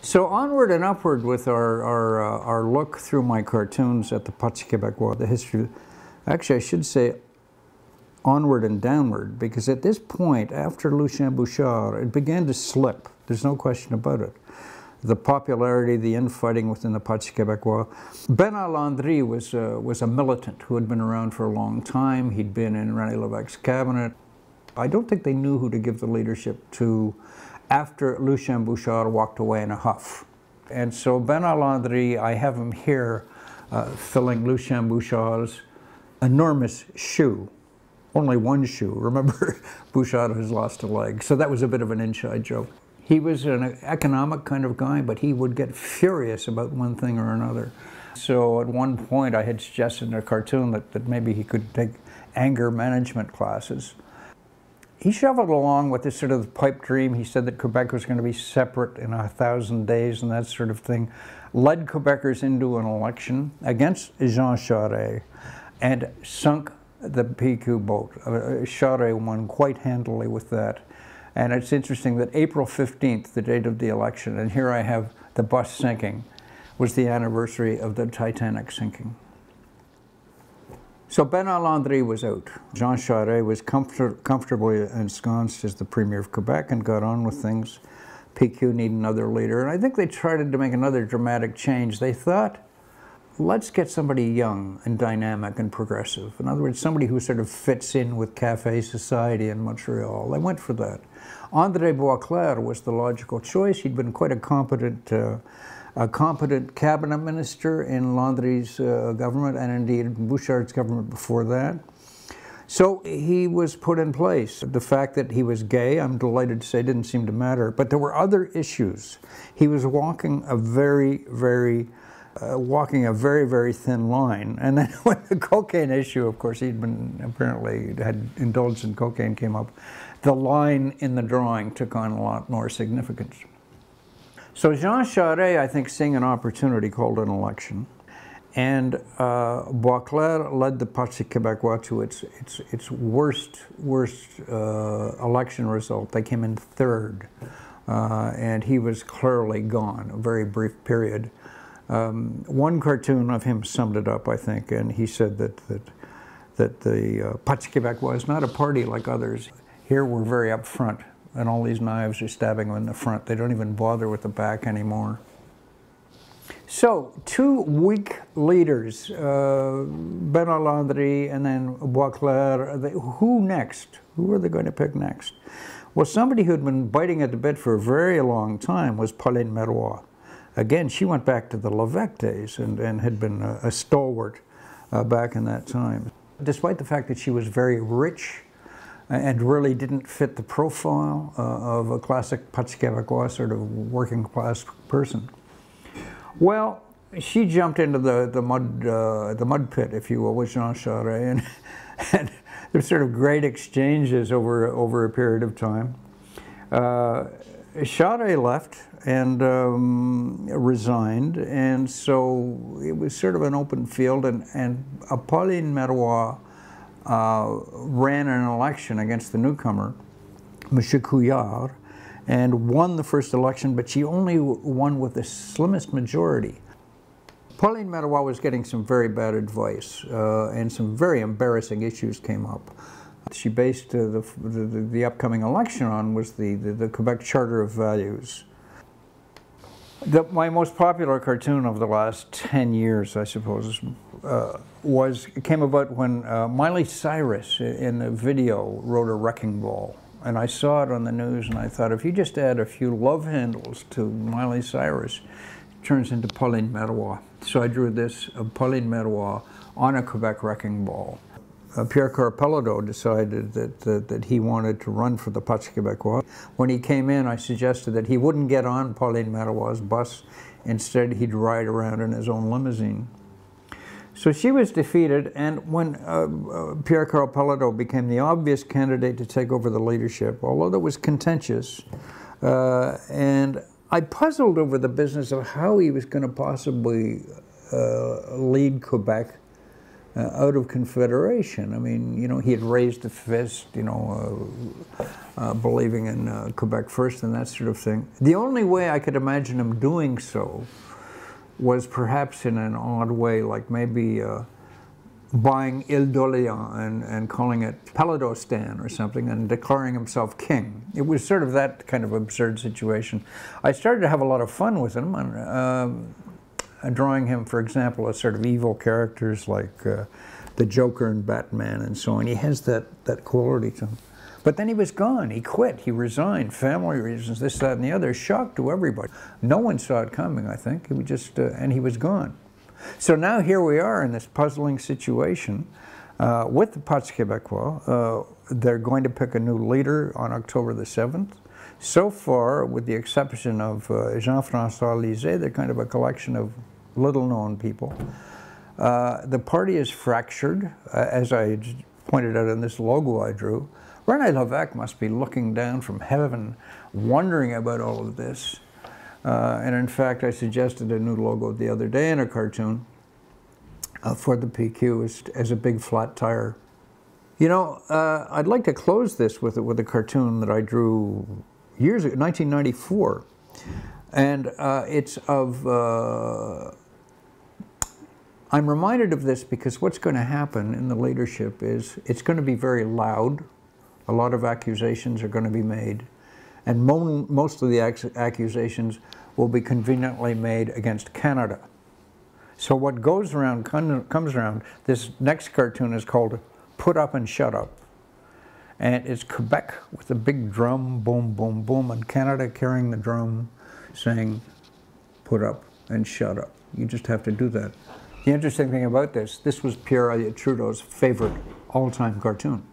So onward and upward with our look through my cartoons at the Parti Quebecois, the history, actually I should say onward and downward, because at this point, after Lucien Bouchard, it began to slip. There's no question about it. The popularity, the infighting within the Parti Quebecois. Bernard Landry was a militant who had been around for a long time. He'd been in René Lévesque's cabinet. I don't think they knew who to give the leadership to after Lucien Bouchard walked away in a huff. And so Bernard Landry, I have him here filling Lucien Bouchard's enormous shoe. Only one shoe. Remember, Bouchard has lost a leg. So that was a bit of an inside joke. He was an economic kind of guy, but he would get furious about one thing or another. So at one point I had suggested in a cartoon that maybe he could take anger management classes. He shuffled along with this sort of pipe dream. He said that Quebec was going to be separate in 1,000 days and that sort of thing. Led Quebecers into an election against Jean Charest and sunk the PQ boat. Charest won quite handily with that. And it's interesting that April 15th, the date of the election, and here I have the bus sinking, was the anniversary of the Titanic sinking. So Bernard Landry was out. Jean Charest was comfortably ensconced as the Premier of Quebec and got on with things. PQ needed another leader. And I think they tried to make another dramatic change. They thought, let's get somebody young and dynamic and progressive. In other words, somebody who sort of fits in with cafe society in Montreal. They went for that. André Boisclair was the logical choice. He'd been quite a competent cabinet minister in Landry's government, and indeed Bouchard's government before that. So he was put in place. The fact that he was gay, I'm delighted to say, didn't seem to matter. But there were other issues. He was walking a very, very thin line. And then when the cocaine issue, of course, apparently had indulged in cocaine, came up, the line in the drawing took on a lot more significance. So Jean Charest, I think, seeing an opportunity, called an election. And Boisclair led the Parti Quebecois to its worst election result. They came in third. And he was clearly gone, a very brief period. One cartoon of him summed it up, I think, and he said that the Parti Quebecois is not a party like others. Here we're very up front, and all these knives are stabbing them in the front. They don't even bother with the back anymore. So, two weak leaders, Bernard Landry and then Boisclair. Who next? Who are they going to pick next? Well, somebody who had been biting at the bit for a very long time was Pauline Marois. Again, she went back to the Lévesque days and had been a stalwart back in that time. Despite the fact that she was very rich and really didn't fit the profile of a classic Parti Quebecois sort of working class person. Well, she jumped into the mud pit, if you will, with Jean Charest, and there's sort of great exchanges over a period of time. Charest left and resigned, and so it was sort of an open field, and Pauline Marois ran an election against the newcomer, Monsieur Couillard, and won the first election, but she only won with the slimmest majority. Pauline Marois was getting some very bad advice, and some very embarrassing issues came up. She based the upcoming election on was the Quebec Charter of Values. My most popular cartoon of the last 10 years, I suppose, came about when Miley Cyrus in a video wrote a wrecking ball. And I saw it on the news and I thought, if you just add a few love handles to Miley Cyrus, it turns into Pauline Marois. So I drew this of Pauline Marois on a Quebec wrecking ball. Pierre Carpelado decided that he wanted to run for the Parti Quebecois. When he came in, I suggested that he wouldn't get on Pauline Marois' bus. Instead, he'd ride around in his own limousine. So she was defeated, and when Pierre Carpelado became the obvious candidate to take over the leadership, although that was contentious, and I puzzled over the business of how he was going to possibly lead Quebec out of Confederation. I mean, you know, he had raised a fist, you know, believing in Quebec first and that sort of thing. The only way I could imagine him doing so was perhaps in an odd way, like maybe buying Ile d'Orléans and calling it Paladostan or something and declaring himself king. It was sort of that kind of absurd situation. I started to have a lot of fun with him, and drawing him, for example, as sort of evil characters like the Joker and Batman and so on. He has that quality to him. But then he was gone. He quit. He resigned. Family reasons, this, that, and the other. Shock to everybody. No one saw it coming, I think. He was just, and he was gone. So now here we are in this puzzling situation with the Parti Quebecois. They're going to pick a new leader on October the 7th. So far, with the exception of Jean-François Lisée, they're kind of a collection of little-known people. The party is fractured, as I pointed out in this logo I drew. René Lévesque must be looking down from heaven, wondering about all of this. And in fact, I suggested a new logo the other day in a cartoon for the PQ as a big flat tire. You know, I'd like to close this with a cartoon that I drew years ago, 1994. And it's of, I'm reminded of this because what's going to happen in the leadership is it's going to be very loud. A lot of accusations are going to be made. And most of the accusations will be conveniently made against Canada. So what goes around comes around. This next cartoon is called Put Up and Shut Up. And it's Quebec with a big drum, boom, boom, boom, and Canada carrying the drum saying, put up and shut up. You just have to do that. The interesting thing about this was Pierre Elliott Trudeau's favorite all-time cartoon.